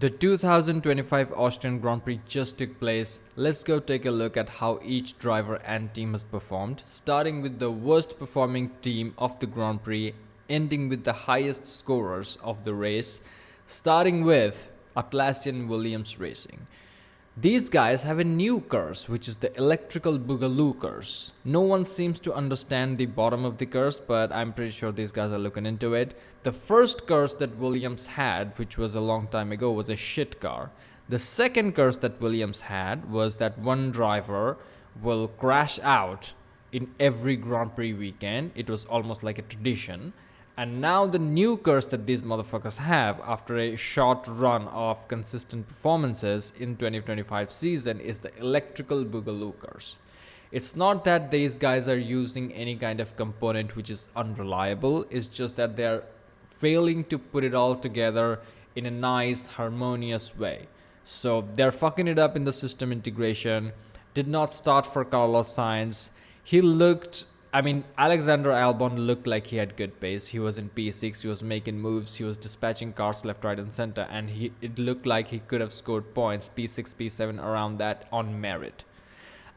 The 2025 Austrian Grand Prix just took place. Let's go take a look at how each driver and team has performed, starting with the worst performing team of the Grand Prix, ending with the highest scorers of the race, starting with Atlassian Williams Racing. These guys have a new curse, which is the electrical boogaloo curse. No one seems to understand the bottom of the curse, but I'm pretty sure these guys are looking into it. The first curse that Williams had, which was a long time ago, was a shit car. The second curse that Williams had was that one driver will crash out in every Grand Prix weekend. It was almost like a tradition. And now the new curse that these motherfuckers have after a short run of consistent performances in 2025 season is the electrical boogaloo curse. It's not that these guys are using any kind of component which is unreliable. It's just that they're failing to put it all together in a nice, harmonious way. So they're fucking it up in the system integration. Did not start for Carlos Sainz. Alexander Albon looked like he had good pace. He was in P6, he was making moves, he was dispatching cars left, right, and center, and it looked like he could have scored points, P6, P7, around that on merit.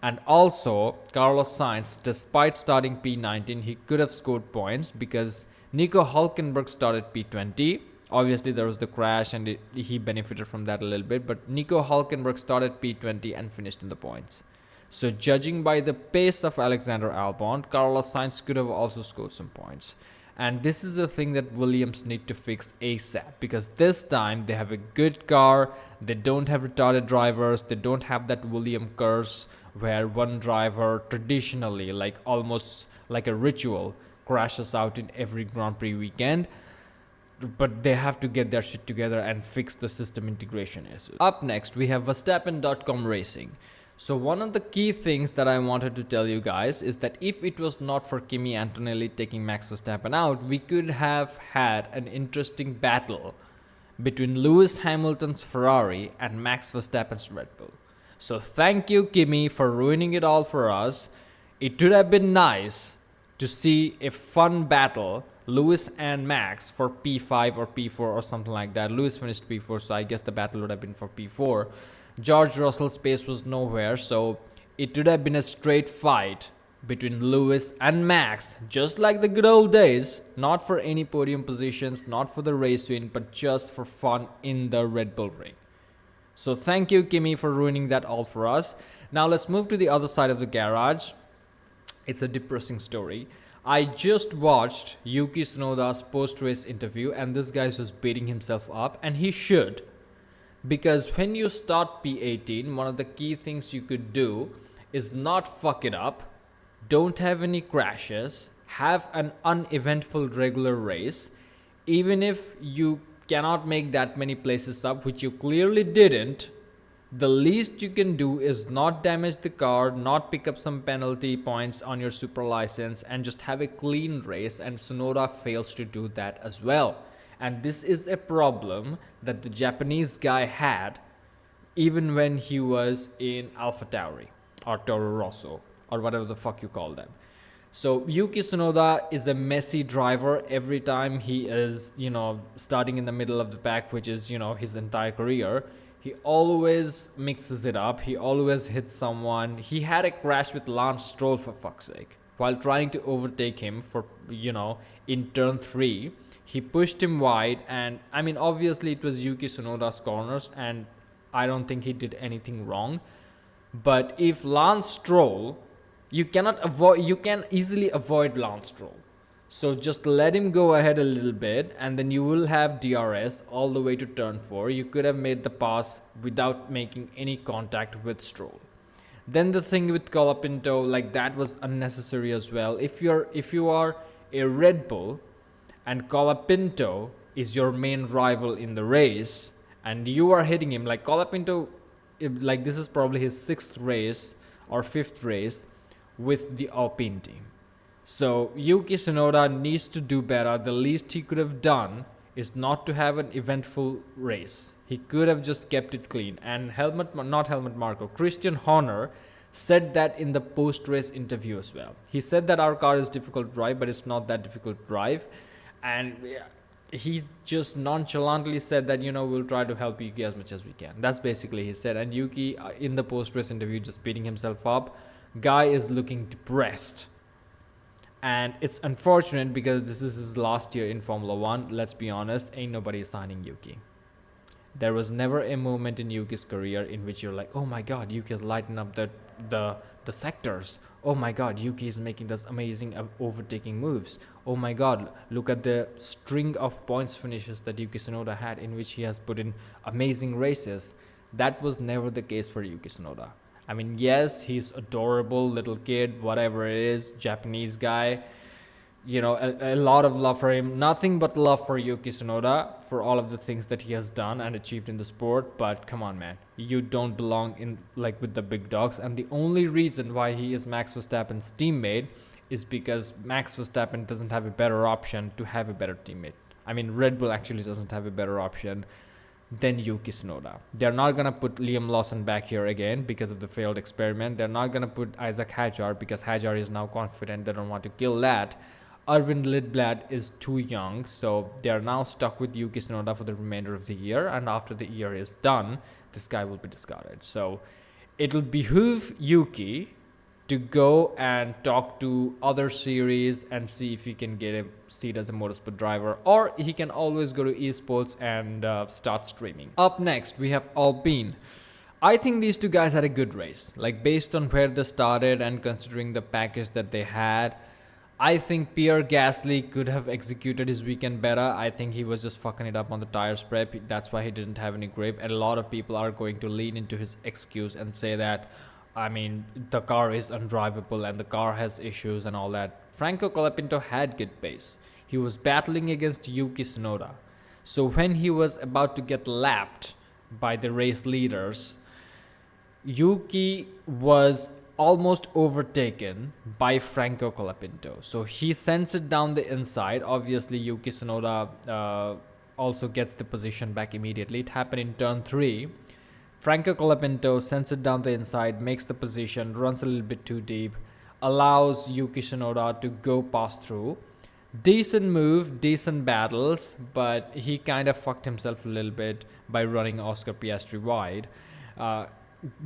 And also, Carlos Sainz, despite starting P19, he could have scored points because Nico Hülkenberg started P20. Obviously, there was the crash and he benefited from that a little bit, but Nico Hülkenberg started P20 and finished in the points. So judging by the pace of Alexander Albon, Carlos Sainz could have also scored some points. And this is a thing that Williams need to fix ASAP, because this time they have a good car, they don't have retarded drivers, they don't have that Williams curse where one driver traditionally, like almost like a ritual, crashes out in every Grand Prix weekend. But they have to get their shit together and fix the system integration issues. Up next, we have Verstappen.com Racing. So one of the key things that I wanted to tell you guys is that if it was not for Kimi Antonelli taking Max Verstappen out, we could have had an interesting battle between Lewis Hamilton's Ferrari and Max Verstappen's Red Bull. So thank you, Kimi, for ruining it all for us. It would have been nice to see a fun battle, Lewis and Max, for P5 or P4 or something like that. Lewis finished P4, so I guess the battle would have been for P4. George Russell's pace was nowhere, so it would have been a straight fight between Lewis and Max, just like the good old days, not for any podium positions, not for the race win, but just for fun in the Red Bull ring. So thank you, Kimi, for ruining that all for us. Now let's move to the other side of the garage. It's a depressing story. I just watched Yuki Tsunoda's post-race interview, and this guy was beating himself up, and he should. Because when you start P18, one of the key things you could do is not fuck it up, don't have any crashes, have an uneventful regular race. Even if you cannot make that many places up, which you clearly didn't, the least you can do is not damage the car, not pick up some penalty points on your super license, and just have a clean race, and Tsunoda fails to do that as well. And this is a problem that the Japanese guy had even when he was in AlphaTauri or Toro Rosso or whatever the fuck you call them. So Yuki Tsunoda is a messy driver every time he is, starting in the middle of the pack, which is, his entire career. He always mixes it up. He always hits someone. He had a crash with Lance Stroll, for fuck's sake, while trying to overtake him for, in turn 3. He pushed him wide, and obviously it was Yuki Tsunoda's corners, and I don't think he did anything wrong. But if Lance Stroll, you can easily avoid Lance Stroll. So just let him go ahead a little bit, and then you will have DRS all the way to turn 4. You could have made the pass without making any contact with Stroll. Then the thing with Colapinto, that was unnecessary as well. If you are a Red Bull, and Colapinto is your main rival in the race, and you are hitting him, Colapinto, this is probably his 6th race or 5th race with the Alpine team. So Yuki Tsunoda needs to do better. The least he could have done is not to have an eventful race. He could have just kept it clean. And Christian Horner said that in the post-race interview as well. He said that our car is difficult to drive, but it's not that difficult to drive. And he just nonchalantly said that, we'll try to help Yuki as much as we can. That's basically he said. And Yuki, in the post-race interview, just beating himself up. Guy is looking depressed. And it's unfortunate because this is his last year in Formula One. Let's be honest, ain't nobody signing Yuki. There was never a moment in Yuki's career in which you're like, oh my god, Yuki has lightened up the sectors. Oh my god, Yuki is making this amazing overtaking moves. Oh my god, look at the string of points finishes that Yuki Tsunoda had, in which he has put in amazing races. That was never the case for Yuki Tsunoda. I mean, yes, he's adorable little kid, whatever it is, Japanese guy. A lot of love for him. Nothing but love for Yuki Tsunoda for all of the things that he has done and achieved in the sport. But come on, man, you don't belong in with the big dogs. And the only reason why he is Max Verstappen's teammate is because Max Verstappen doesn't have a better option to have a better teammate. I mean, Red Bull actually doesn't have a better option than Yuki Tsunoda. They're not gonna put Liam Lawson back here again because of the failed experiment. They're not gonna put Isaac Hadjar because Hadjar is now confident. They don't want to kill that. Arvind Lidblad is too young, so they are now stuck with Yuki Tsunoda for the remainder of the year, and after the year is done, this guy will be discarded. So it'll behoove Yuki to go and talk to other series and see if he can get a seat as a motorsport driver, or he can always go to esports and start streaming. Up next, we have Alpine. I think these two guys had a good race. Based on where they started and considering the package that they had, I think Pierre Gasly could have executed his weekend better. I think he was just fucking it up on the tires prep. That's why he didn't have any grip. And a lot of people are going to lean into his excuse and say that, the car is undrivable and the car has issues and all that. Franco Colapinto had good pace. He was battling against Yuki Tsunoda. So when he was about to get lapped by the race leaders, Yuki was almost overtaken by Franco Colapinto. So he sends it down the inside. Obviously, Yuki Tsunoda also gets the position back immediately. It happened in turn 3. Franco Colapinto sends it down the inside, makes the position, runs a little bit too deep, allows Yuki Tsunoda to go past through. Decent move, decent battles, but he kind of fucked himself a little bit by running Oscar Piastri wide.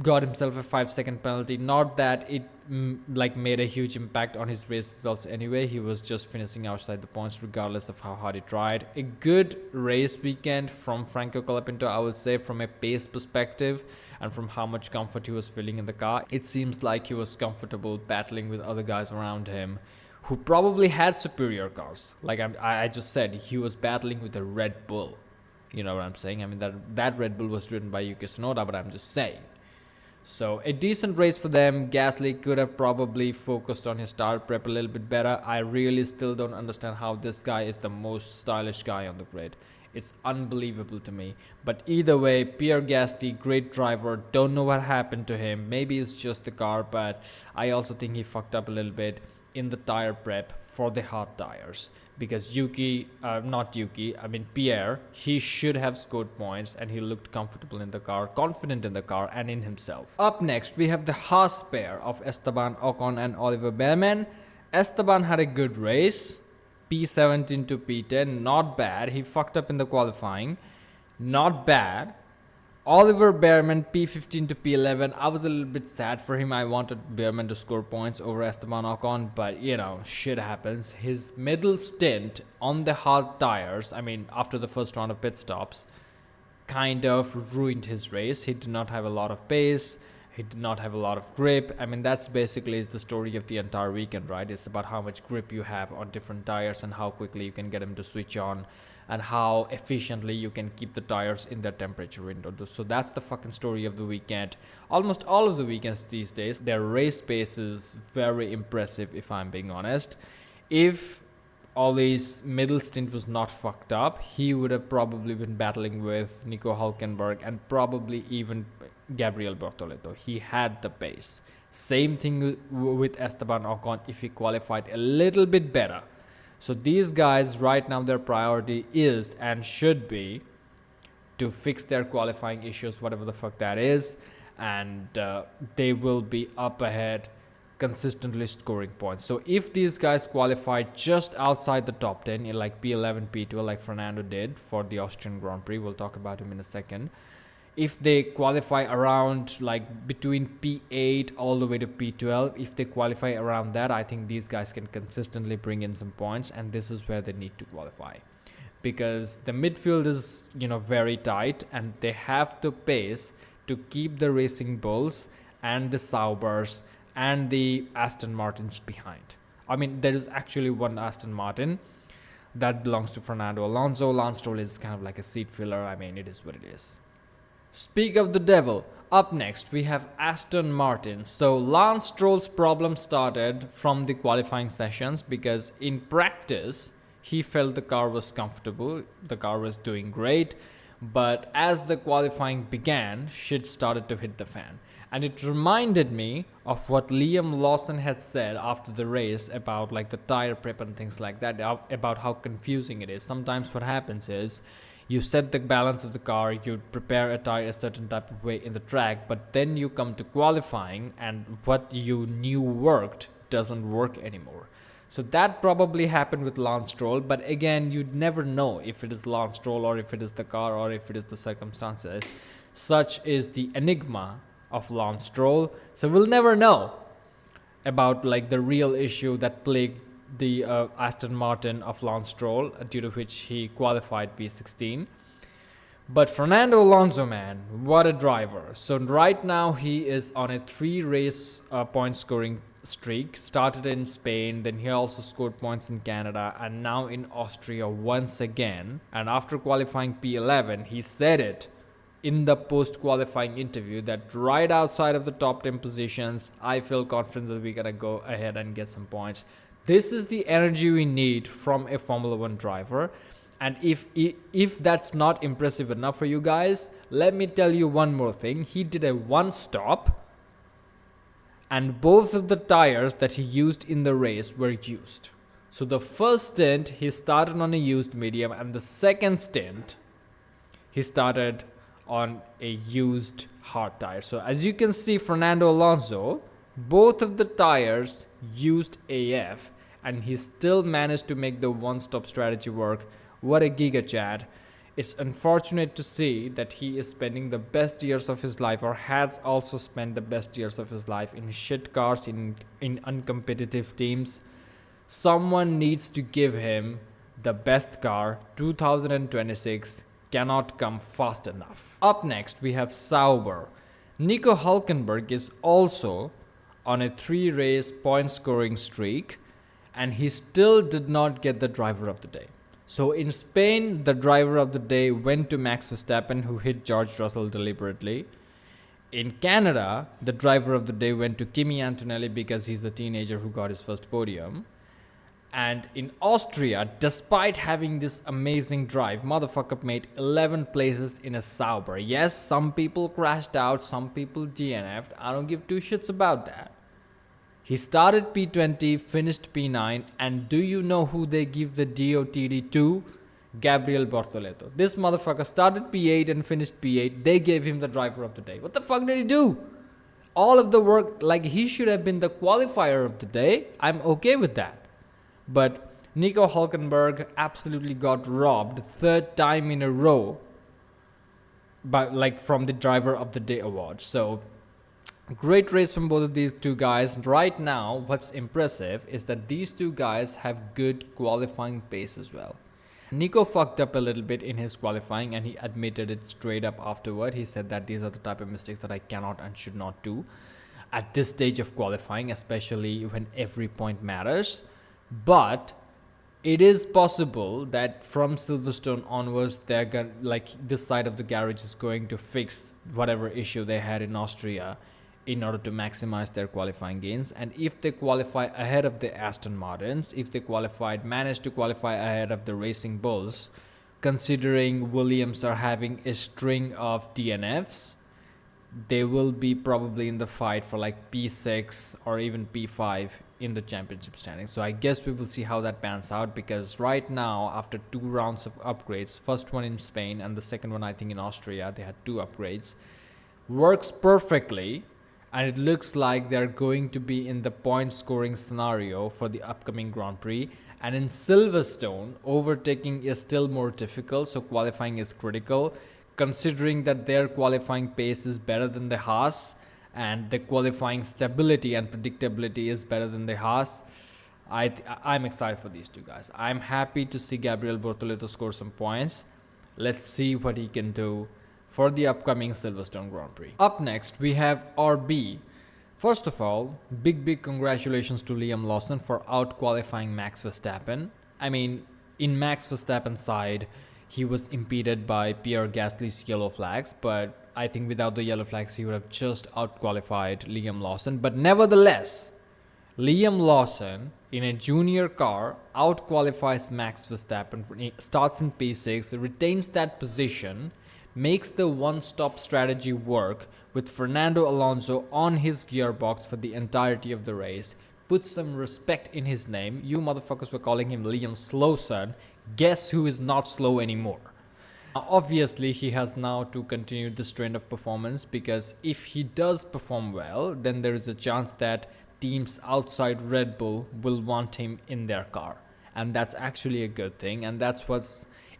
Got himself a 5-second penalty. Not that it made a huge impact on his race results anyway. He was just finishing outside the points regardless of how hard he tried. A good race weekend from Franco Colapinto, I would say, from a pace perspective and from how much comfort he was feeling in the car. It seems like he was comfortable battling with other guys around him who probably had superior cars. I just said, he was battling with a Red Bull. You know what I'm saying? I mean, that Red Bull was driven by Yuki Tsunoda, but I'm just saying. So a decent race for them. Gasly could have probably focused on his tire prep a little bit better. I really still don't understand how this guy is the most stylish guy on the grid. It's unbelievable to me. But either way, Pierre Gasly, great driver. Don't know what happened to him. Maybe it's just the car, but I also think he fucked up a little bit in the tire prep for the hard tires. Because Pierre, he should have scored points and he looked comfortable in the car, confident in the car and in himself. Up next, we have the Haas pair of Esteban Ocon and Oliver Behrman. Esteban had a good race, P17 to P10, not bad. He fucked up in the qualifying, not bad. Oliver Behrman, P15 to P11. I was a little bit sad for him. I wanted Behrman to score points over Esteban Ocon, but shit happens. His middle stint on the hard tires, after the first round of pit stops, kind of ruined his race. He did not have a lot of pace. He did not have a lot of grip. That's basically the story of the entire weekend, right? It's about how much grip you have on different tires and how quickly you can get them to switch on and how efficiently you can keep the tires in their temperature window. So that's the fucking story of the weekend. Almost all of the weekends these days, their race pace is very impressive, if I'm being honest. If Ollie's middle stint was not fucked up, he would have probably been battling with Nico Hülkenberg and probably even Gabriel Bortoleto. He had the pace. Same thing with Esteban Ocon if he qualified a little bit better. So these guys right now, their priority is and should be to fix their qualifying issues, whatever the fuck that is, and they will be up ahead consistently scoring points. So if these guys qualify just outside the top 10, in like P11, P12, like Fernando did for the Austrian Grand Prix, we'll talk about him in a second. If they qualify around like between P8 all the way to P12, if they qualify around that, I think these guys can consistently bring in some points, and this is where they need to qualify. Because the midfield is, very tight, and they have the pace to keep the Racing Bulls and the Saubers and the Aston Martins behind. I mean, there is actually one Aston Martin that belongs to Fernando Alonso. Lance Stroll is kind of like a seat filler. I mean, it is what it is. Speak of the devil. Up next, we have Aston Martin. So Lance Stroll's problem started from the qualifying sessions, because in practice, he felt the car was comfortable, the car was doing great, but as the qualifying began, shit started to hit the fan. And it reminded me of what Liam Lawson had said after the race about like the tire prep and things like that, about how confusing it is. Sometimes what happens is you set the balance of the car, you prepare a tire a certain type of way in the track, but then you come to qualifying and what you knew worked doesn't work anymore. So that probably happened with Lance Stroll, but again, you'd never know if it is Lance Stroll or if it is the car or if it is the circumstances. Such is the enigma of Lance Stroll. So we'll never know about like the real issue that plagued the Aston Martin of Lance Stroll, due to which he qualified P16. But Fernando Alonso, man, what a driver. So right now he is on a 3-race point scoring streak. Started in Spain, then he also scored points in Canada, and now in Austria once again. And after qualifying P11, he said it in the post-qualifying interview that right outside of the top 10 positions, I feel confident that we're gonna go ahead and get some points. This is the energy we need from a Formula 1 driver. And if that's not impressive enough for you guys, let me tell you one more thing. He did a one-stop, and both of the tires that he used in the race were used. So the first stint, he started on a used medium, and the second stint, he started on a used hard tire. So as you can see, Fernando Alonso, both of the tires used AF, and he still managed to make the one-stop strategy work. What a giga Chad. It's unfortunate to see that he is spending the best years of his life, or has also spent the best years of his life, in shit cars, in uncompetitive teams. Someone needs to give him the best car. 2026 cannot come fast enough. Up next, we have Sauber. Nico Hülkenberg is also on a 3-race point scoring streak, and he still did not get the driver of the day. So in Spain, the driver of the day went to Max Verstappen, who hit George Russell deliberately. In Canada, the driver of the day went to Kimi Antonelli, because he's the teenager who got his first podium. And in Austria, despite having this amazing drive, motherfucker made 11 places in a Sauber. Yes, some people crashed out, some people DNF'd. I don't give two shits about that. He started P20, finished P9, and do you know who they give the DOTD to? Gabriel Bortoleto. This motherfucker started P8 and finished P8. They gave him the driver of the day. What the fuck did he do? All of the work, like he should have been the qualifier of the day. I'm okay with that. But Nico Hülkenberg absolutely got robbed 3rd time in a row from the driver of the day award. So great race from both of these two guys. Right now, what's impressive is that these two guys have good qualifying pace as well. Nico fucked up a little bit in his qualifying, and he admitted it straight up afterward. He said that these are the type of mistakes that I cannot and should not do at this stage of qualifying, especially when every point matters. But it is possible that from Silverstone onwards, they're gonna, this side of the garage is going to fix whatever issue they had in Austria in order to maximize their qualifying gains. And if they qualify ahead of the Aston Martins, if they manage to qualify ahead of the Racing Bulls, considering Williams are having a string of DNFs, they will be probably in the fight for like P6 or even P5 in the championship standings. So I guess we will see how that pans out, because right now, after 2 rounds of upgrades, first one in Spain and the second one I think in Austria, they had 2 upgrades, works perfectly. and it looks like they're going to be in the point scoring scenario for the upcoming Grand Prix. And in Silverstone, overtaking is still more difficult, so qualifying is critical, considering that their qualifying pace is better than the Haas and the qualifying stability and predictability is better than the Haas. I'm excited for these two guys. I'm happy to see Gabriel Bortoleto score some points. Let's see what he can do for the upcoming Silverstone Grand Prix. Up next, we have RB. First of all, big congratulations to Liam Lawson for out-qualifying Max Verstappen. I mean, in Max Verstappen's side, he was impeded by Pierre Gasly's yellow flags, but I think without the yellow flags, he would have just out-qualified Liam Lawson. But nevertheless, Liam Lawson in a junior car out-qualifies Max Verstappen, starts in P6, retains that position, makes the one-stop strategy work with Fernando Alonso on his gearbox for the entirety of the race, puts some respect in his name. You motherfuckers were calling him Liam Slowson. Guess who is not slow anymore? Now, obviously, he has now to continue this trend of performance, because if he does perform well, then there is a chance that teams outside Red Bull will want him in their car. And that's actually a good thing. And that's what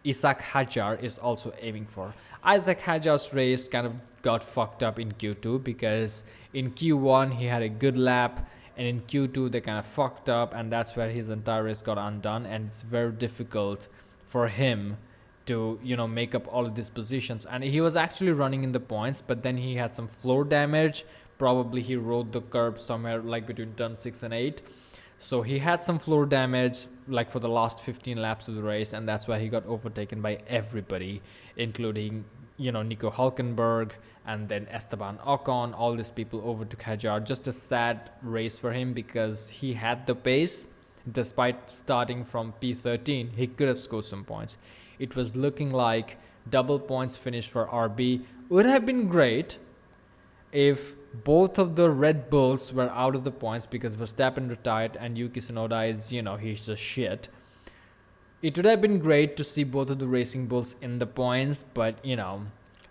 Isaac Hadjar is also aiming for. Isaac Hadjar's race kind of got fucked up in Q2, because in Q1 he had a good lap, and in Q2 they kind of fucked up, and that's where his entire race got undone. And it's very difficult for him to, make up all of these positions. And he was actually running in the points, but then he had some floor damage. Probably he rode the curb somewhere like between turn 6 and 8. So he had some floor damage like for the last 15 laps of the race, and that's why he got overtaken by everybody, including, Nico Hulkenberg and then Esteban Ocon. All these people overtook Hadjar. Just a sad race for him, because he had the pace. Despite starting from P13, he could have scored some points. It was looking like double points finish for RB. Would have been great if both of the Red Bulls were out of the points, because Verstappen retired and Yuki Tsunoda is, he's just shit. It would have been great to see both of the Racing Bulls in the points, but,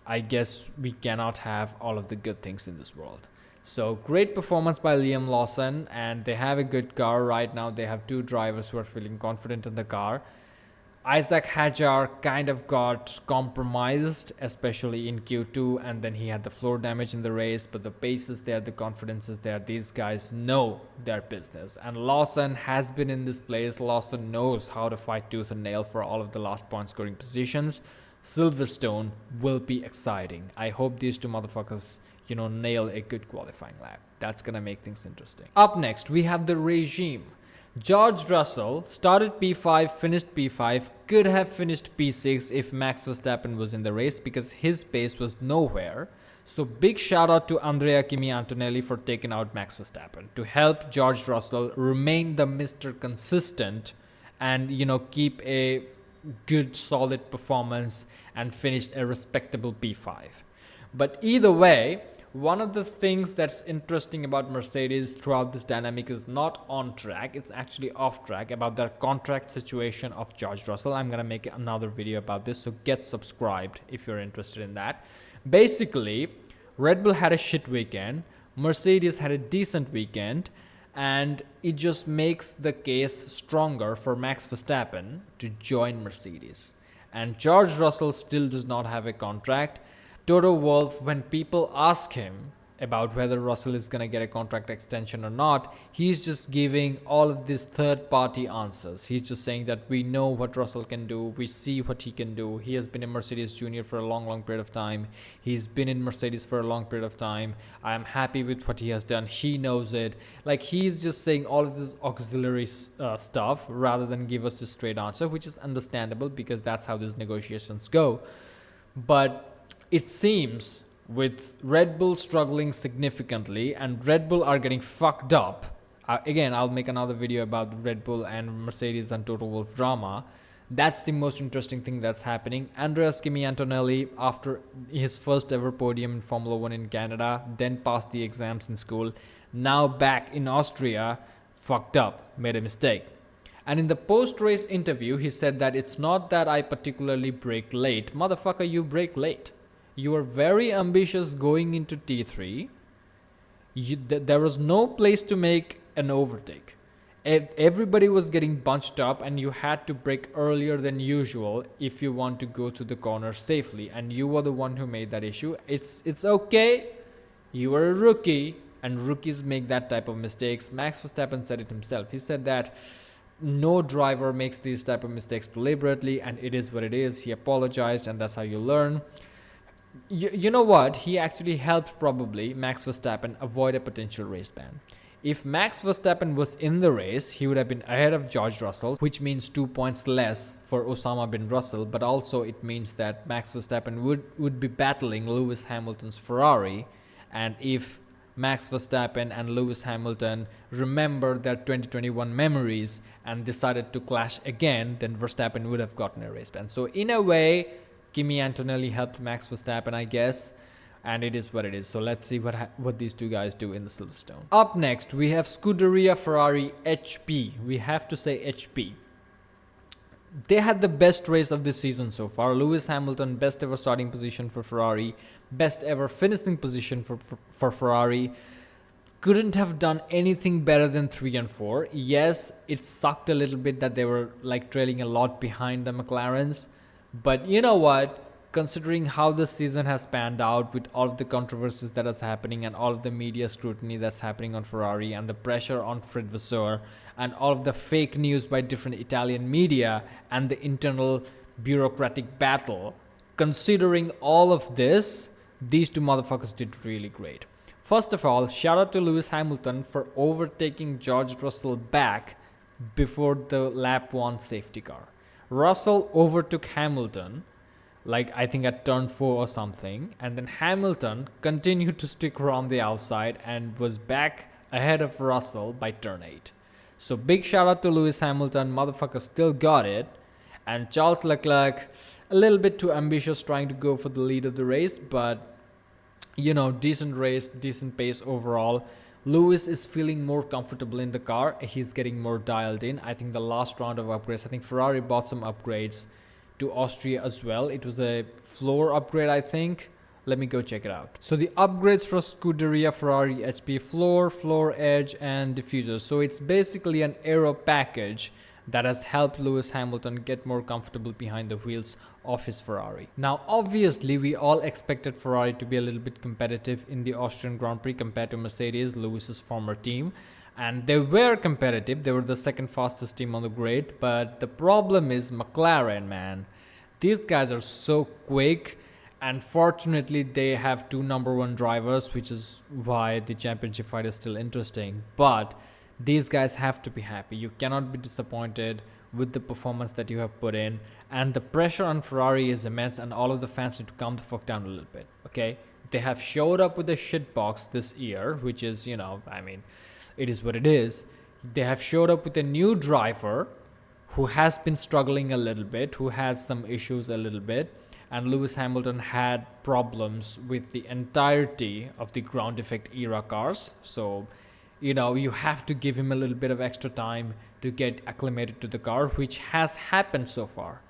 I guess we cannot have all of the good things in this world. So great performance by Liam Lawson, and they have a good car right now. They have two drivers who are feeling confident in the car. Isaac Hadjar kind of got compromised, especially in Q2, and then he had the floor damage in the race, but the pace is there, the confidence is there. These guys know their business, and Lawson has been in this place. Lawson knows how to fight tooth and nail for all of the last point scoring positions. Silverstone will be exciting. I hope these two motherfuckers, nail a good qualifying lap. That's gonna make things interesting. Up next, we have the regime. George Russell started P5, finished P5, could have finished P6 if Max Verstappen was in the race, because his pace was nowhere. So big shout out to Andrea Kimi Antonelli for taking out Max Verstappen to help George Russell remain the Mr. Consistent and, keep a good solid performance and finish a respectable P5. But either way, one of the things that's interesting about Mercedes throughout this dynamic is not on track, it's actually off track, about their contract situation of George Russell. I'm gonna make another video about this, so get subscribed if you're interested in that. Basically, Red Bull had a shit weekend, Mercedes had a decent weekend, and it just makes the case stronger for Max Verstappen to join Mercedes. And George Russell still does not have a contract. Toto Wolff, when people ask him about whether Russell is going to get a contract extension or not, he's just giving all of these third-party answers. He's just saying that we know what Russell can do, we see what he can do. He has been a Mercedes junior for a long period of time. He's been in Mercedes for a long period of time. I am happy with what he has done. He knows it. Like, he's just saying all of this auxiliary stuff rather than give us a straight answer, which is understandable because that's how these negotiations go. But it seems with Red Bull struggling significantly and Red Bull are getting fucked up. Again, I'll make another video about Red Bull and Mercedes and Toto Wolff drama. That's the most interesting thing that's happening. Andreas Kimi Antonelli, after his first ever podium in Formula 1 in Canada, then passed the exams in school, now back in Austria, fucked up, made a mistake. And in the post-race interview, he said that it's not that I particularly brake late. Motherfucker, you brake late. You were very ambitious going into T3. There was no place to make an overtake. Everybody was getting bunched up, and you had to brake earlier than usual if you want to go to the corner safely, and you were the one who made that issue. It's okay. You were a rookie, and rookies make that type of mistakes. Max Verstappen said it himself. He said that no driver makes these type of mistakes deliberately, and it is what it is. He apologized, and that's how you learn. You know what? He actually helped probably Max Verstappen avoid a potential race ban. If Max Verstappen was in the race, he would have been ahead of George Russell, which means 2 points less for Osama bin Russell, but also it means that Max Verstappen would be battling Lewis Hamilton's Ferrari. And if Max Verstappen and Lewis Hamilton remembered their 2021 memories and decided to clash again, then Verstappen would have gotten a race ban. So in a way, Kimi Antonelli helped Max Verstappen, I guess. And it is what it is. So let's see what these two guys do in the Silverstone. Up next, we have Scuderia Ferrari HP. We have to say HP. They had the best race of this season so far. Lewis Hamilton, best ever starting position for Ferrari. Best ever finishing position for Ferrari. Couldn't have done anything better than 3 and 4. Yes, it sucked a little bit that they were like trailing a lot behind the McLarens. But you know what? Considering how this season has panned out with all of the controversies that is happening and all of the media scrutiny that's happening on Ferrari and the pressure on Fred Vasseur and all of the fake news by different Italian media and the internal bureaucratic battle, considering all of this, these two motherfuckers did really great. First of all, shout out to Lewis Hamilton for overtaking George Russell back before the lap 1 safety car. Russell overtook Hamilton like I think at turn 4 or something, and then Hamilton continued to stick around the outside and was back ahead of Russell by turn 8. So big shout out to Lewis Hamilton, motherfucker still got it. And Charles Leclerc, a little bit too ambitious trying to go for the lead of the race, but you know, decent race, decent pace overall. Lewis is feeling more comfortable in the car. He's getting more dialed in. I think the last round of upgrades, I think Ferrari bought some upgrades to Austria as well. It was a floor upgrade, I think. Let me go check it out. So the upgrades for Scuderia Ferrari HP floor edge and diffuser. So it's basically an aero package that has helped Lewis Hamilton get more comfortable behind the wheels of his Ferrari. Now obviously we all expected Ferrari to be a little bit competitive in the Austrian Grand Prix compared to Mercedes, Lewis's former team. And they were competitive. They were the second fastest team on the grid. But the problem is McLaren, man. These guys are so quick. And fortunately, they have 2 number 1 drivers, which is why the championship fight is still interesting. But these guys have to be happy. You cannot be disappointed with the performance that you have put in. And the pressure on Ferrari is immense. And all of the fans need to calm the fuck down a little bit. Okay? They have showed up with a shitbox this year, which is, you know, I mean, it is what it is. They have showed up with a new driver who has been struggling a little bit, who has some issues a little bit. And Lewis Hamilton had problems with the entirety of the ground effect era cars. So, you know, you have to give him a little bit of extra time to get acclimated to the car, which has happened so far.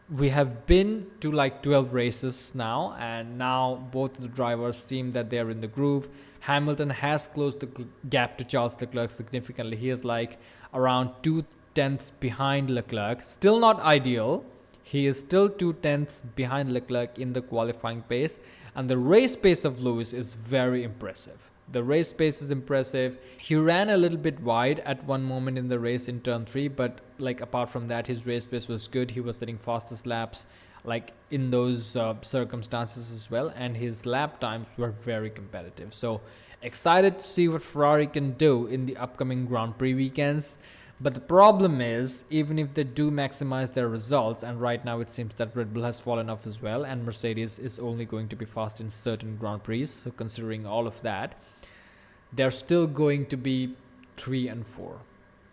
We have been to like 12 races now, and now both the drivers seem that they're in the groove. Hamilton has closed the gap to Charles Leclerc significantly. He is like around 2/10 behind Leclerc. Still not ideal. He is still 2/10 behind Leclerc in the qualifying pace. And the race pace of Lewis is very impressive. The race pace is impressive. He ran a little bit wide at one moment in the race in turn 3. But like apart from that, his race pace was good. He was setting fastest laps like in those circumstances as well. And his lap times were very competitive. So excited to see what Ferrari can do in the upcoming Grand Prix weekends. But the problem is, even if they do maximize their results, and right now it seems that Red Bull has fallen off as well, and Mercedes is only going to be fast in certain Grand Prix, so considering all of that, they're still going to be 3 and 4.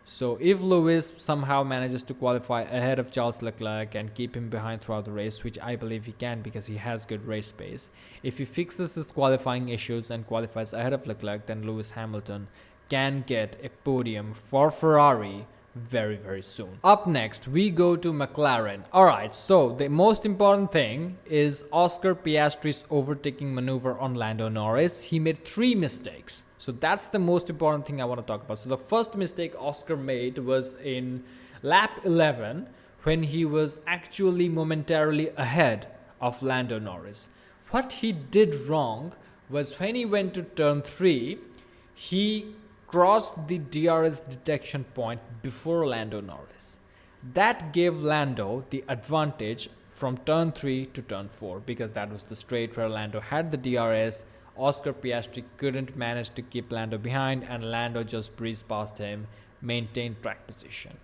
So if Lewis somehow manages to qualify ahead of Charles Leclerc and keep him behind throughout the race, which I believe he can because he has good race pace, if he fixes his qualifying issues and qualifies ahead of Leclerc, then Lewis Hamilton can get a podium for Ferrari very, very soon. Up next, we go to McLaren. Alright, so the most important thing is Oscar Piastri's overtaking maneuver on Lando Norris. He made 3 mistakes. So that's the most important thing I want to talk about. So the first mistake Oscar made was in lap 11 when he was actually momentarily ahead of Lando Norris. What he did wrong was when he went to turn 3, he crossed the DRS detection point before Lando Norris. That gave Lando the advantage from turn 3 to turn 4 because that was the straight where Lando had the DRS. Oscar Piastri couldn't manage to keep Lando behind and Lando just breezed past him, maintained track position.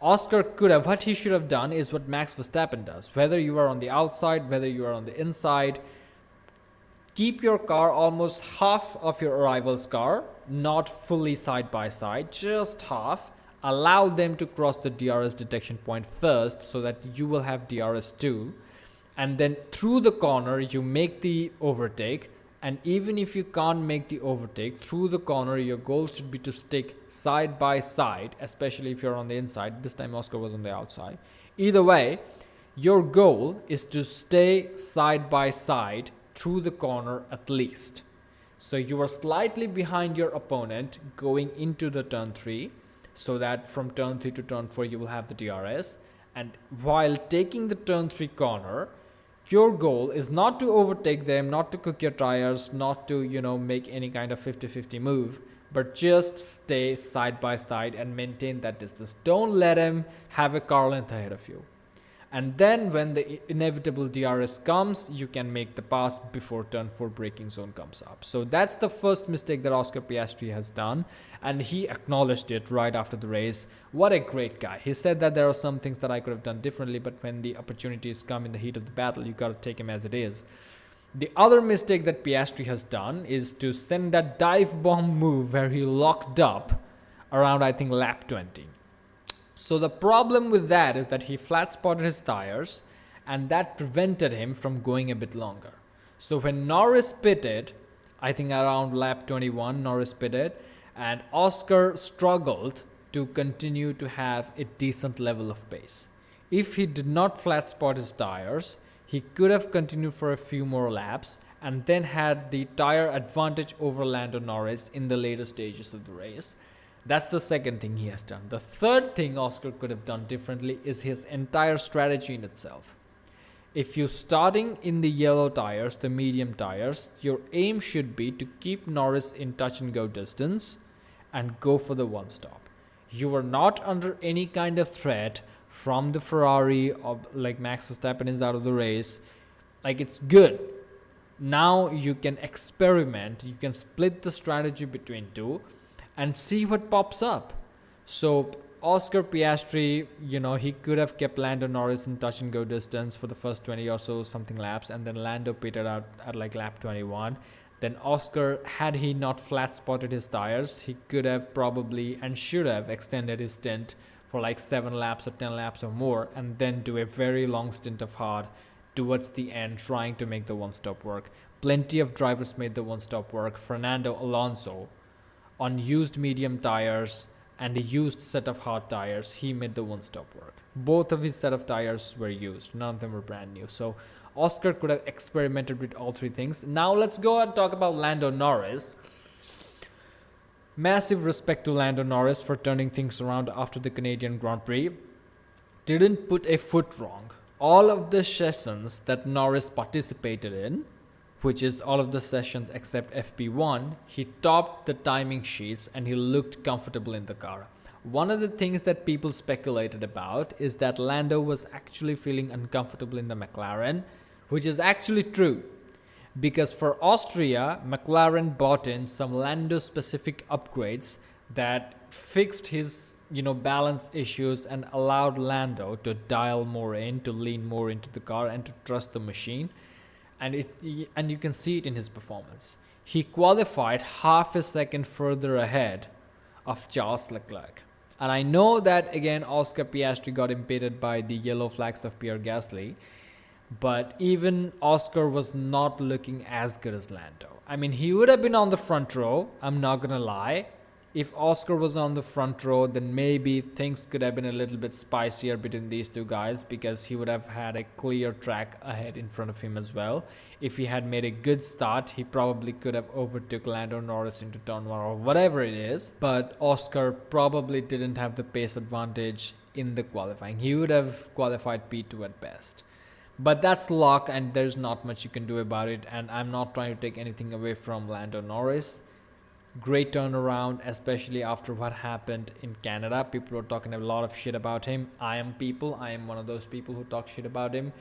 Oscar could have, what he should have done is what Max Verstappen does. Whether you are on the outside, whether you are on the inside, keep your car almost half of your rival's car, not fully side by side, just half. Allow them to cross the DRS detection point first so that you will have DRS too. And then through the corner, you make the overtake. And even if you can't make the overtake through the corner, your goal should be to stick side by side, especially if you're on the inside. This time Oscar was on the outside. Either way, your goal is to stay side by side through the corner at least. So you are slightly behind your opponent going into the turn 3 so that from turn 3 to turn 4 you will have the DRS. And while taking the turn 3 corner, your goal is not to overtake them, not to cook your tires, not to, make any kind of 50-50 move, but just stay side by side and maintain that distance. Don't let him have a car length ahead of you. And then when the inevitable DRS comes, you can make the pass before turn 4 braking zone comes up. So that's the first mistake that Oscar Piastri has done. And he acknowledged it right after the race. What a great guy. He said that there are some things that I could have done differently, but when the opportunities come in the heat of the battle, you got to take him as it is. The other mistake that Piastri has done is to send that dive bomb move where he locked up around, I think, lap 20. So the problem with that is that he flat spotted his tires and that prevented him from going a bit longer. So when Norris pitted, I think around lap 21, Norris pitted and Oscar struggled to continue to have a decent level of pace. If he did not flat spot his tires, he could have continued for a few more laps and then had the tire advantage over Lando Norris in the later stages of the race. That's the second thing he has done. The third thing Oscar could have done differently is his entire strategy in itself. If you're starting in the yellow tires, the medium tires, your aim should be to keep Norris in touch and go distance and go for the one stop. You are not under any kind of threat from the Ferrari or like Max Verstappen is out of the race. Like it's good. Now you can experiment. You can split the strategy between two and see what pops up. So Oscar Piastri, he could have kept Lando Norris in touch and go distance for the first 20 or so something laps, and then Lando pitted out at like lap 21. Then Oscar, had he not flat spotted his tires, he could have probably and should have extended his stint for like 7 laps or 10 laps or more, and then do a very long stint of hard towards the end trying to make the one stop work. Plenty of drivers made the one stop work. Fernando Alonso, on used medium tires and a used set of hard tires, he made the one-stop work. Both of his set of tires were used. None of them were brand new. So Oscar could have experimented with all 3 things. Now let's go and talk about Lando Norris. Massive respect to Lando Norris for turning things around after the Canadian Grand Prix. Didn't put a foot wrong. All of the sessions that Norris participated in, which is all of the sessions except FP1, he topped the timing sheets and he looked comfortable in the car. One of the things that people speculated about is that Lando was actually feeling uncomfortable in the McLaren, which is actually true. Because for Austria, McLaren bought in some Lando-specific upgrades that fixed his, balance issues and allowed Lando to dial more in, to lean more into the car and to trust the machine. And you can see it in his performance. He qualified half a second further ahead of Charles Leclerc. And I know that, again, Oscar Piastri got impeded by the yellow flags of Pierre Gasly. But even Oscar was not looking as good as Lando. I mean, he would have been on the front row, I'm not going to lie. If Oscar was on the front row, then maybe things could have been a little bit spicier between these two guys, because he would have had a clear track ahead in front of him as well. If he had made a good start, he probably could have overtook Lando Norris into turn 1 or whatever it is. But Oscar probably didn't have the pace advantage in the qualifying. He would have qualified P2 at best. But that's luck, and there's not much you can do about it. And I'm not trying to take anything away from Lando Norris. Great turnaround, especially after what happened in Canada. People were talking a lot of shit about him. I am one of those people who talk shit about him.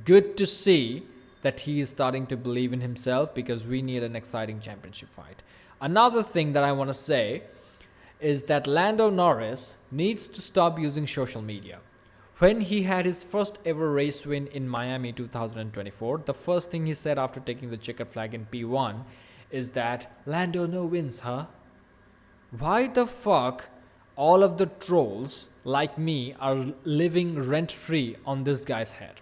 Good to see that he is starting to believe in himself, because we need an exciting championship fight. Another thing that I want to say is that Lando Norris needs to stop using social media. When he had his first ever race win in Miami 2024, the first thing he said after taking the checkered flag in P1 is that, Lando no wins, huh? Why the fuck all of the trolls like me are living rent-free on this guy's head?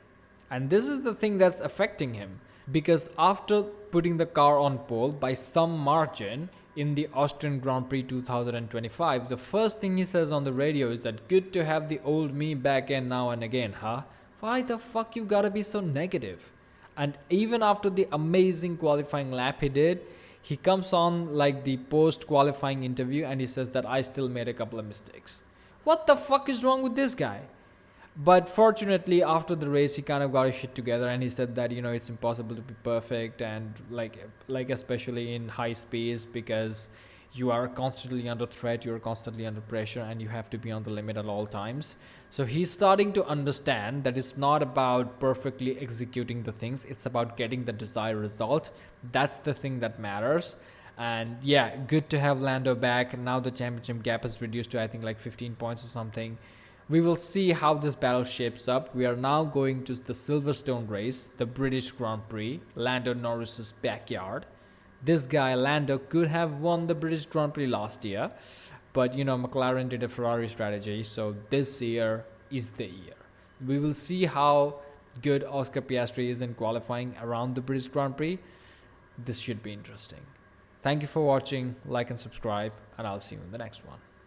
And this is the thing that's affecting him, because after putting the car on pole by some margin in the Austrian Grand Prix 2025, the first thing he says on the radio is that, good to have the old me back in now and again, huh? Why the fuck you gotta be so negative? And even after the amazing qualifying lap he did, he comes on like the post-qualifying interview and he says that I still made a couple of mistakes. What the fuck is wrong with this guy? But fortunately, after the race, he kind of got his shit together, and he said that, you know, it's impossible to be perfect, and like especially in high speeds, because you are constantly under threat, you're constantly under pressure, and you have to be on the limit at all times. So he's starting to understand that it's not about perfectly executing the things, it's about getting the desired result. That's the thing that matters. And yeah, good to have Lando back. Now the championship gap is reduced to, I think, like 15 points or something. We will see how this battle shapes up. We are now going to the Silverstone race, the British Grand Prix, Lando Norris's backyard. This guy, Lando, could have won the British Grand Prix last year, but you know, McLaren did a Ferrari strategy, so this year is the year. We will see how good Oscar Piastri is in qualifying around the British Grand Prix. This should be interesting. Thank you for watching, like and subscribe, and I'll see you in the next one.